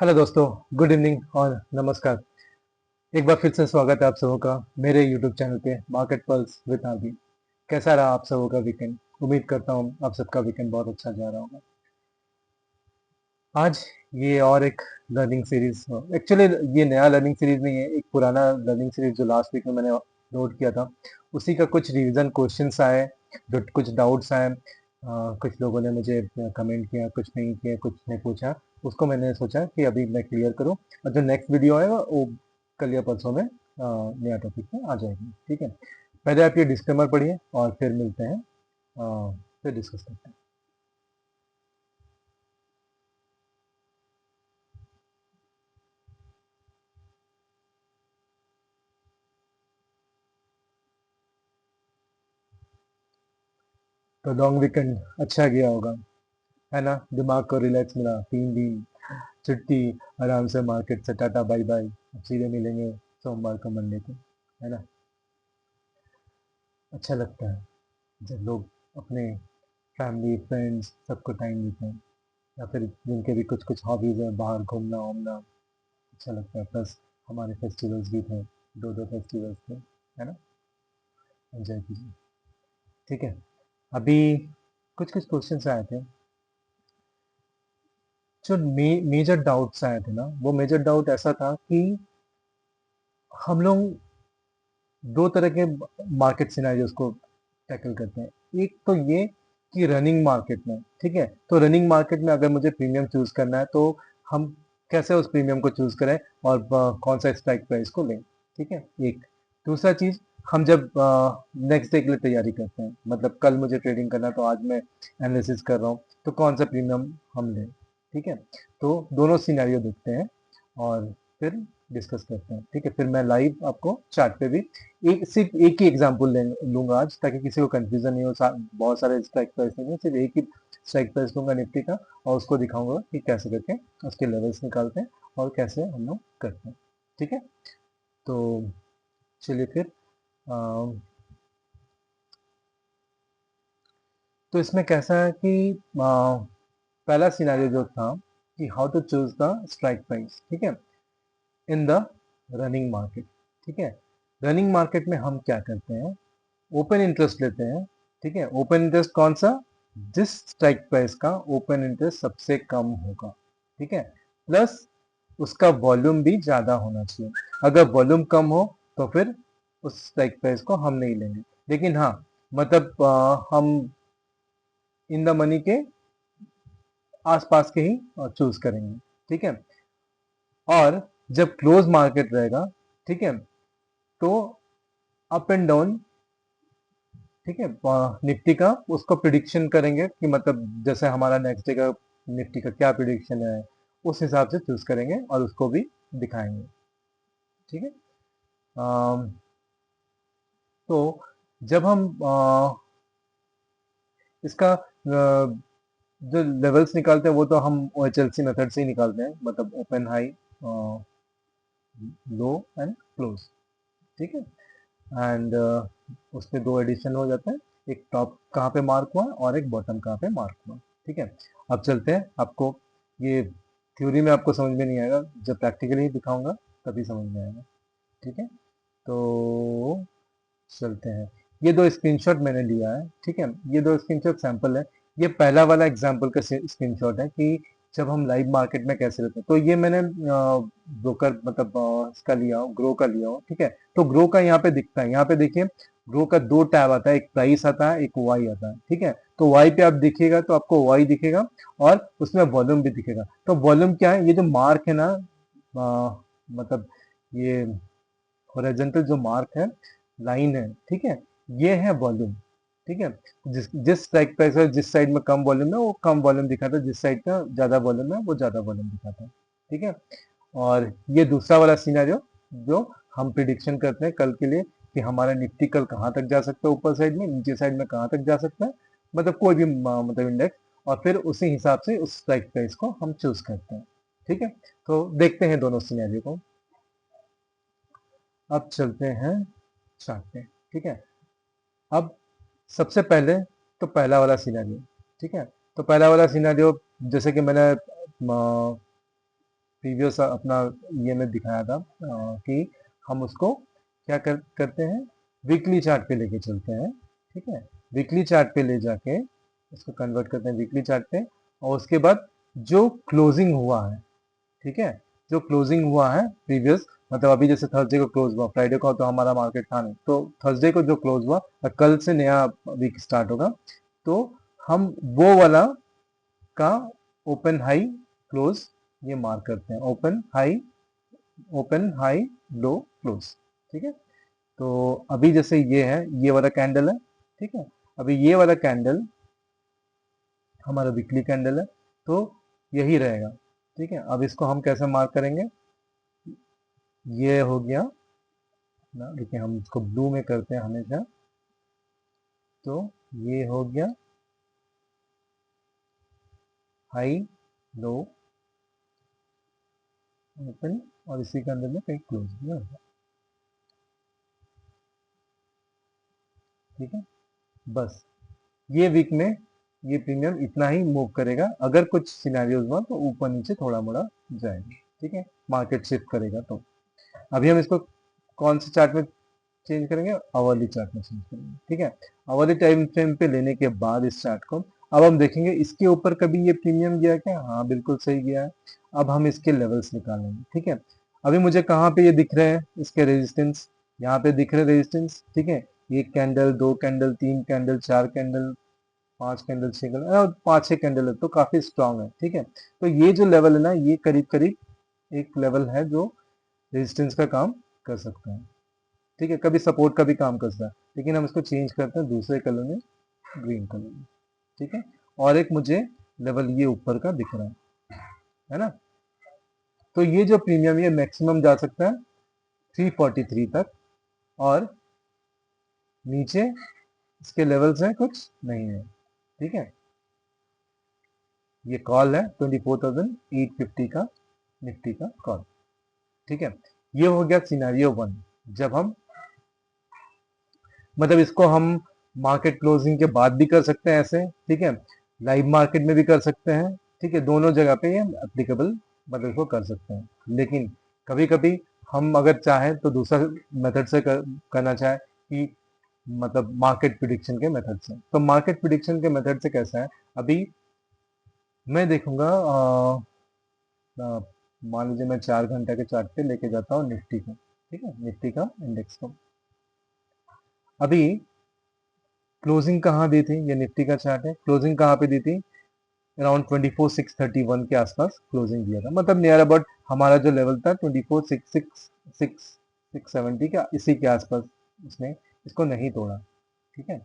Hello दोस्तों, good evening और नमस्कार। एक बार फिर से स्वागत है आप सबों का मेरे यूट्यूब चैनल पे मार्केट पल्स विद आरबी। कैसा रहा आप सबों का वीकेंड? उम्मीद करता हूँ आप सबका वीकेंड बहुत अच्छा जा रहा होगा। आज ये और एक लर्निंग सीरीज, एक्चुअली ये नया लर्निंग सीरीज नहीं है, एक पुराना लर्निंग सीरीज जो लास्ट वीक में मैंने लोड किया था, उसी का कुछ रिवीजन क्वेश्चंस आए, जो कुछ डाउट्स आए। कुछ लोगों ने मुझे कमेंट किया, कुछ नहीं किया, कुछ ने पूछा, उसको मैंने सोचा कि अभी मैं क्लियर करूं, और जो नेक्स्ट वीडियो आएगा वो कल या परसों में नया टॉपिक में आ जाएगी। ठीक है, पहले आप ये डिस्क्लेमर पढ़िए और फिर मिलते हैं, फिर डिस्कस करते हैं। तो लॉन्ग वीकेंड अच्छा गया होगा, है ना? दिमाग को रिलैक्स मिला, 3 दिन छुट्टी, आराम से मार्केट से टाटा बाय बाय। अब सीधे मिलेंगे सोमवार को, मंडे को, है ना? अच्छा लगता है जब लोग अपने फैमिली फ्रेंड्स सबको टाइम देते हैं, या फिर जिनके भी कुछ कुछ हॉबीज है, बाहर घूमना वूमना, अच्छा लगता है। प्लस हमारे फेस्टिवल्स भी थे, दो दो फेस्टिवल्स थे, है ना? एंजॉय कीजिए। ठीक है, अभी कुछ कुछ क्वेश्चंस आए थे, जो मेजर डाउट्स आए थे ना, वो मेजर डाउट ऐसा था कि हम लोग दो तरह के मार्केट सिनेरियोज को टैकल करते हैं। एक तो ये कि रनिंग मार्केट में, ठीक है, तो रनिंग मार्केट में अगर मुझे प्रीमियम चूज करना है तो हम कैसे उस प्रीमियम को चूज करें और कौन सा स्ट्राइक प्राइस को लें। ठीक है, एक। दूसरा चीज, हम जब नेक्स्ट डे के लिए तैयारी करते हैं, मतलब कल मुझे ट्रेडिंग करना है तो आज मैं एनालिसिस कर रहा हूँ, तो कौन सा प्रीमियम हम लें। ठीक है, तो दोनों सिनेरियो देखते हैं और फिर डिस्कस करते हैं। ठीक है, फिर मैं लाइव आपको चार्ट पे भी एक सिर्फ एक ही एग्जांपल लूंगा आज, ताकि किसी को कंफ्यूजन नहीं हो। बहुत सारे स्ट्राइक प्राइस नहीं है, सिर्फ एक ही स्ट्राइक प्राइस लूंगा निफ्टी का, और उसको दिखाऊंगा कि कैसे करके उसके लेवल्स निकालते हैं और कैसे हम लोग करते हैं। ठीक है, तो चलिए फिर। अम, तो इसमें कैसा है कि पहला सिनेरियो जो था कि how to choose the strike price, ठीक है, इन द रनिंग मार्केट। ठीक है, रनिंग मार्केट में हम क्या करते हैं, ओपन इंटरेस्ट लेते हैं। ठीक है, ओपन इंटरेस्ट कौन सा? जिस स्ट्राइक प्राइस का ओपन इंटरेस्ट सबसे कम होगा। ठीक है, प्लस उसका वॉल्यूम भी ज्यादा होना चाहिए। अगर वॉल्यूम कम हो तो फिर उस स्ट्राइक प्राइस को हम नहीं लेंगे, लेकिन हाँ, मतलब हम इन द मनी के आसपास के ही चूज करेंगे। ठीक है, और जब क्लोज मार्केट रहेगा, ठीक है, तो अप एंड डाउन, ठीक है, निफ्टी का उसको प्रिडिक्शन करेंगे कि मतलब जैसे हमारा नेक्स्ट डे का निफ्टी का क्या प्रिडिक्शन है, उस हिसाब से चूज करेंगे और उसको भी दिखाएंगे। ठीक है, अम, तो जब हम इसका जो लेवल्स निकालते हैं वो तो हम OHLC मेथड से ही निकालते हैं, मतलब open high low and close. ठीक है, एंड उसमें दो एडिशन हो जाता है, एक टॉप कहाँ पे मार्क हुआ और एक बॉटम कहाँ पे मार्क हुआ। ठीक है, अब चलते हैं, आपको ये थ्योरी में आपको समझ में नहीं आएगा, जब प्रैक्टिकली दिखाऊंगा तभी समझ में आएगा। ठीक है, तो चलते हैं। ये दो स्क्रीनशॉट मैंने लिया है, ठीक है, ये दो स्क्रीनशॉट सैंपल है। ये पहला वाला एग्जांपल का स्क्रीनशॉट है कि जब हम लाइव मार्केट में कैसे लेते हैं। तो ये मैंने ब्रोकर मतलब इसका लिया हो, ग्रो का लिया हो। ठीक है, तो ग्रो का यहाँ पे दिखता है, यहाँ पे देखिए, ग्रो का दो टैब आता है, एक प्राइस आता है, एक वाई आता है। ठीक है, तो वाई पे आप देखिएगा तो आपको वाई दिखेगा और उसमें वॉल्यूम भी दिखेगा। तो वॉल्यूम क्या है, ये जो मार्क है ना, मतलब ये हॉरिजॉन्टल जो मार्क है, लाइन है, ठीक है, ये है वॉल्यूम। ठीक है, जिस जिस स्ट्राइक प्राइस है, जिस साइड में कम वॉल्यूम है वो कम वॉल्यूम दिखाता है, जिस साइड का ज्यादा वॉल्यूम है वो ज्यादा वॉल्यूम दिखाता है। ठीक है, और ये दूसरा वाला सिनेरियो जो हम प्रिडिक्शन करते हैं कल के लिए, कि हमारा निफ्टी कल कहाँ तक जा सकता है, ऊपर साइड में, नीचे साइड में कहाँ तक जा सकता है, मतलब कोई भी मतलब इंडेक्स, और फिर उसी हिसाब से उस स्ट्राइक प्राइस को हम चूज करते हैं। ठीक है, तो देखते हैं दोनों सिनेरियो को। अब चलते हैं चार्ट पे। ठीक है, अब सबसे पहले तो पहला वाला सिनेरियो। ठीक है, तो पहला वाला सिनेरियो, जैसे कि मैंने प्रीवियस अपना ये में दिखाया था कि हम उसको क्या करते हैं, वीकली चार्ट पे लेके चलते हैं। ठीक है, वीकली चार्ट पे ले जाके इसको कन्वर्ट करते हैं वीकली चार्ट पे, और उसके बाद जो क्लोजिंग हुआ है, ठीक है, जो क्लोजिंग हुआ है प्रीवियस, मतलब अभी जैसे थर्सडे को क्लोज हुआ, फ्राइडे को तो हमारा मार्केट था नहीं, तो थर्सडे को जो क्लोज हुआ और कल से नया वीक स्टार्ट होगा, तो हम वो वाला का ओपन हाई क्लोज ये मार्क करते हैं, ओपन हाई लो क्लोज। ठीक है, तो अभी जैसे ये है, ये वाला कैंडल है, ठीक है, अभी ये वाला कैंडल हमारा वीकली कैंडल है, तो यही रहेगा। ठीक है, अब इसको हम कैसे मार्क करेंगे, ये हो गया ना, देखिए हम इसको ब्लू में करते हैं हमेशा, तो ये हो गया हाई लो ओपन, और इसी के अंदर में कहीं क्लोज भी होगा। ठीक है, बस ये वीक में ये प्रीमियम इतना ही मूव करेगा, अगर कुछ सिनेरियोज हुआ तो ऊपर नीचे थोड़ा मोड़ा जाएगा। ठीक है, मार्केट शिफ्ट करेगा तो। अभी हम इसको कौन से चार्ट में चेंज करेंगे, आवरली चार्ट में चेंज करेंगे। ठीक है, आवरली टाइम फ्रेम पे लेने के बाद इस चार्ट को अब हम देखेंगे इसके ऊपर कभी ये प्रीमियम गया क्या, हाँ बिल्कुल सही गया है। अब हम इसके लेवल्स निकालेंगे। ठीक है, अभी मुझे कहाँ पे ये दिख रहे हैं इसके रेजिस्टेंस, यहाँ पे दिख रहे रेजिस्टेंस। ठीक है, एक कैंडल, दो कैंडल, तीन कैंडल, चार कैंडल, पांच कैंडल, छह कैंडल, और पांच छह कैंडल है तो काफी स्ट्रांग है। ठीक है, तो ये जो लेवल है ना, ये करीब करीब एक लेवल है जो रेजिस्टेंस का काम कर सकता है। ठीक है, कभी सपोर्ट का भी काम करता है, लेकिन हम इसको चेंज करते हैं दूसरे कलर में, ग्रीन कलर में। ठीक है, और एक मुझे लेवल ये ऊपर का दिख रहा है ना, तो ये जो प्रीमियम ये मैक्सिमम जा सकता है 343 तक, और नीचे इसके लेवल्स हैं कुछ नहीं है। ठीक है, ये कॉल है 24,850 का निफ्टी का कॉल। ठीक है, ये हो गया सिनेरियो वन, जब हम मतलब इसको हम मार्केट क्लोजिंग के बाद भी कर सकते हैं ऐसे। ठीक है, लाइव मार्केट में भी कर सकते हैं। ठीक है, दोनों जगह पे ये एप्लीकेबल, मतलब इसको कर सकते हैं। लेकिन कभी कभी हम अगर चाहें तो दूसरा मेथड से करना चाहें कि मतलब मार्केट प्रिडिक्शन के मेथड से, तो मार्केट प्रिडिक्शन के मेथड से कैसा है, अभी मैं देखूंगा मान लीजिए मैं 4 घंटे के चार्ट पे लेके जाता हूँ निफ्टी को। ठीक है, निफ्टी का इंडेक्स को अभी क्लोजिंग कहाँ दी थी, ये निफ्टी का चार्ट है, क्लोजिंग कहाँ पे दी थी, अराउंड 24,631 के आसपास क्लोजिंग दिया था, मतलब नियर अबाउट हमारा जो लेवल था 24,670 का, इसी के आसपास उसने इसको नहीं तोड़ा। ठीक है,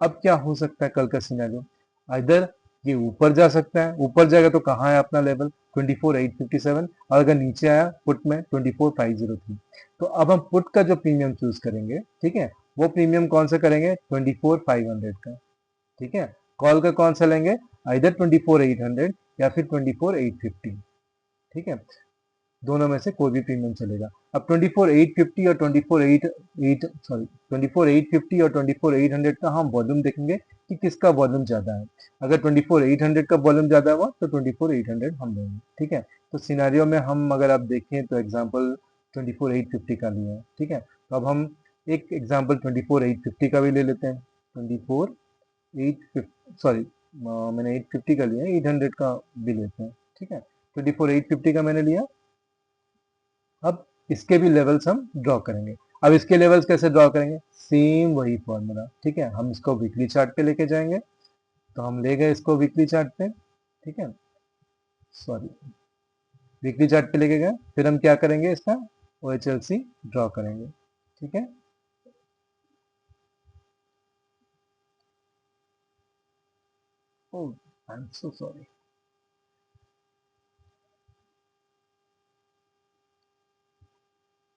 अब क्या हो सकता है कल का सिनेरियो, इधर ये ऊपर जा सकता है, ऊपर जाएगा तो कहाँ है अपना लेवल 24,857, और अगर नीचे आया पुट में 24,503, तो अब हम पुट का जो प्रीमियम चूज करेंगे, ठीक है, वो प्रीमियम कौन सा करेंगे 24,500 का। ठीक है, कॉल का कौन सा लेंगे, इधर 24,800 या फिर 24,850। ठीक है, दोनों में से कोई भी प्रीमियम चलेगा। अब 24,850 और 24,850 और 24,800 का हम वॉल्यूम देखेंगे कि किसका वॉल्यूम ज्यादा है। अगर 24,800 का वॉल्यूम ज्यादा हुआ तो 24,800 हम लेंगे। ठीक है, तो सिनेरियो में हम अगर आप देखें तो एग्जांपल 24,850 का लिया है। ठीक है, तो अब हम एक एग्जांपल 24,850 का भी ले लेते हैं। 24,850 सॉरी, मैंने 850 का लिया है, 800 का भी लेते हैं। ठीक है, 24,850 का मैंने लिया। अब इसके भी लेवल्स हम ड्रॉ करेंगे। अब इसके लेवल्स कैसे ड्रॉ करेंगे, सेम वही फॉर्मूला। ठीक है, हम इसको वीकली चार्ट पे लेके जाएंगे, तो हम ले गए इसको वीकली चार्ट पे। ठीक है, सॉरी, वीकली चार्ट पे लेके गए, फिर हम क्या करेंगे, इसका OHLC ड्रॉ करेंगे। ठीक है, ओह आई एम सो सॉरी।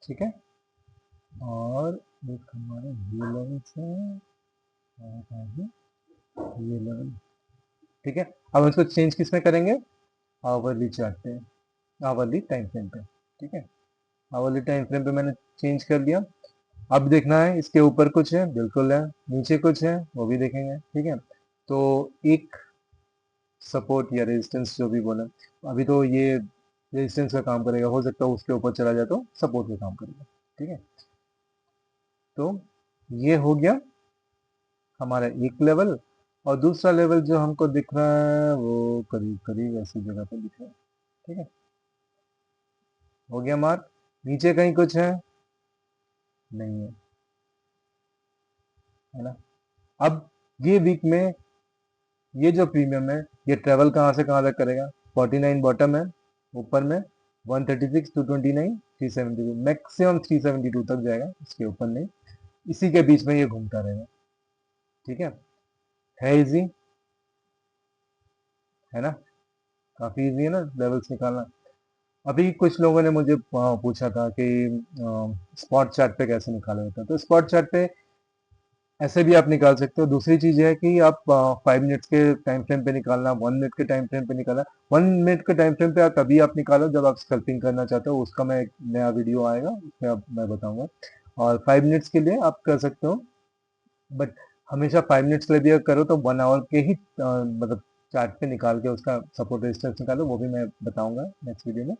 ठीक है, और एक हमारे ये लेवल्स हैं, और आगे ये लेवल। ठीक है, अब हम इसको चेंज किस में करेंगे, आवरली चार्ट पे, आवरली टाइम फ्रेम पे। ठीक है, आवरली टाइम फ्रेम पे मैंने चेंज कर दिया। अब देखना है इसके ऊपर कुछ है, बिल्कुल है, नीचे कुछ है वो भी देखेंगे। ठीक है, तो एक सपोर्ट या रेजिस्टेंस जो भी बोले, अभी तो ये रेजिस्टेंस का काम करेगा, हो सकता है उसके ऊपर चला जाए तो सपोर्ट का काम करेगा। ठीक है, तो ये हो गया हमारा एक लेवल, और दूसरा लेवल जो हमको दिख रहा है वो करीब करीब ऐसी जगह पे दिख रहा है। ठीक है, हो गया मार्क। नीचे कहीं कुछ है? नहीं है, है ना। अब ये वीक में ये जो प्रीमियम है ये ट्रेवल कहाँ से कहाँ तक करेगा? 49 बॉटम है, ऊपर में 136, 229, 372, मैक्सिमम 372 तक जाएगा, इसके ऊपर नहीं। इसी के बीच में ये घूमता रहेगा। ठीक है इजी, है ना, काफी इजी है ना लेवल्स निकालना। अभी कुछ लोगों ने मुझे पूछा था कि स्पॉट चार्ट पे कैसे निकाला जाता है, तो स्पॉट चार्ट पे ऐसे भी आप निकाल सकते हो। दूसरी चीज है कि आप 5 मिनट्स के टाइम फ्रेम पे निकालना, 1 मिनट के टाइम फ्रेम पे निकालना। 1 मिनट के टाइम फ्रेम पे आप तभी आप निकालो जब आप स्कल्पिंग करना चाहते हो, उसका मैं एक नया वीडियो आएगा उसमें मैं बताऊंगा। और 5 मिनट्स के लिए आप कर सकते हो, बट हमेशा 5 मिनट्स के लिए भी अगर करो तो 1 आवर के ही मतलब चार्ट पे निकाल के उसका सपोर्ट रेजिस्टेंस निकालो, वो भी मैं बताऊंगा नेक्स्ट वीडियो में।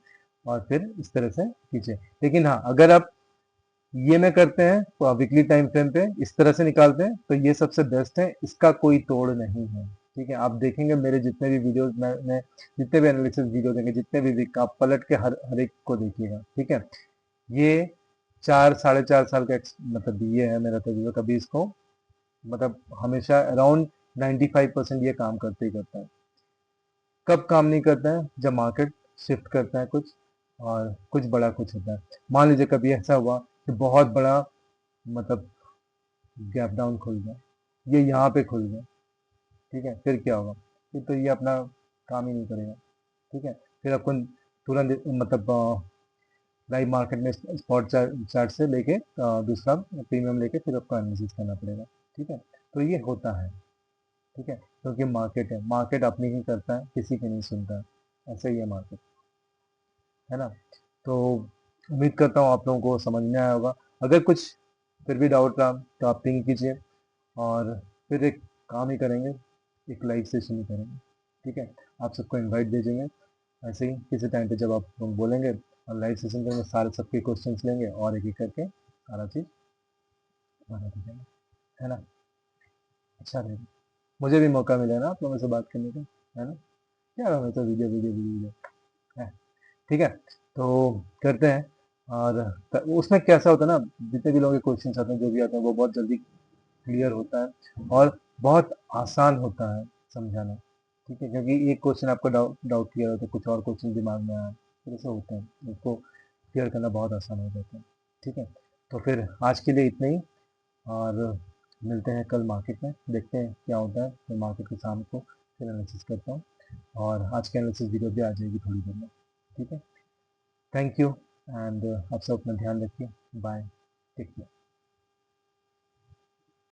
और फिर इस तरह से कीजिए। लेकिन हाँ, अगर आप ये में करते हैं तो वीकली टाइम फ्रेम पे इस तरह से निकालते हैं तो ये सबसे बेस्ट है, इसका कोई तोड़ नहीं है। ठीक है, आप देखेंगे मेरे जितने भी वीडियोस मैं जितने भी एनालिसिस वीडियो देंगे, जितने भी वीक आप पलट के हर एक को देखिएगा। ठीक है, ये 4 साढ़े 4 साल का मतलब ये है मेरा तजुर्बा, कभी इसको मतलब हमेशा अराउंड 95% ये काम करते ही करता है। कब काम नहीं करता है? जब मार्केट शिफ्ट करता है कुछ, और कुछ बड़ा कुछ होता है। मान लीजिए कभी ऐसा हुआ कि बहुत बड़ा मतलब गैप डाउन खुल गया, ये यहाँ पे खुल गया। ठीक है, फिर क्या होगा? फिर तो ये अपना काम ही नहीं करेगा। ठीक है, फिर आपको तुरंत मतलब लाइव मार्केट में स्पॉट चार्ट से लेके दूसरा प्रीमियम लेके फिर आपको एनालिसिस करना पड़ेगा। ठीक है, तो ये होता है। ठीक है, क्योंकि मार्केट है, मार्केट अपनी ही करता है, किसी की नहीं सुनता है। ऐसे ही है मार्केट, है ना। तो उम्मीद करता हूँ आप लोगों को समझ में आया होगा। अगर कुछ फिर भी डाउट रहा तो आप पिंग कीजिए, और फिर एक काम ही करेंगे, एक लाइव सेशन ही करेंगे। ठीक है, आप सबको इनवाइट भेजेंगे ऐसे ही किसी टाइम पे, जब आप लोग बोलेंगे और लाइव सेशन करेंगे, सारे सबके क्वेश्चंस लेंगे और एक एक करके सारा चीज़ बना दीजिएगा, है ना। अच्छा रहेगा, मुझे भी मौका मिले ना आप लोगों से बात करने का, है ना। क्या हमें तो वीडियो वीडियो वीडियो है। ठीक है, तो करते हैं। और उसमें कैसा होता है ना, जितने भी लोगों के क्वेश्चन आते हैं, जो भी आते हैं, वो बहुत जल्दी क्लियर होता है और बहुत आसान होता है समझाना। ठीक है, क्योंकि एक क्वेश्चन आपको डाउट डाउट क्लियर होता है, कुछ और क्वेश्चन दिमाग में आया, फिर ऐसे होते हैं, उसको क्लियर करना बहुत आसान हो जाता है। ठीक है, तो फिर आज के लिए इतना ही, और मिलते हैं कल मार्केट में, देखते हैं क्या होता है। फिर मार्केट के शाम को फिर एनालिसिस करता हूँ, और आज की एनालिसिस वीडियो भी आ जाएगी थोड़ी देर में। ठीक है, थैंक यू, एंड आप सब अपना ध्यान रखिए। Bye, take care.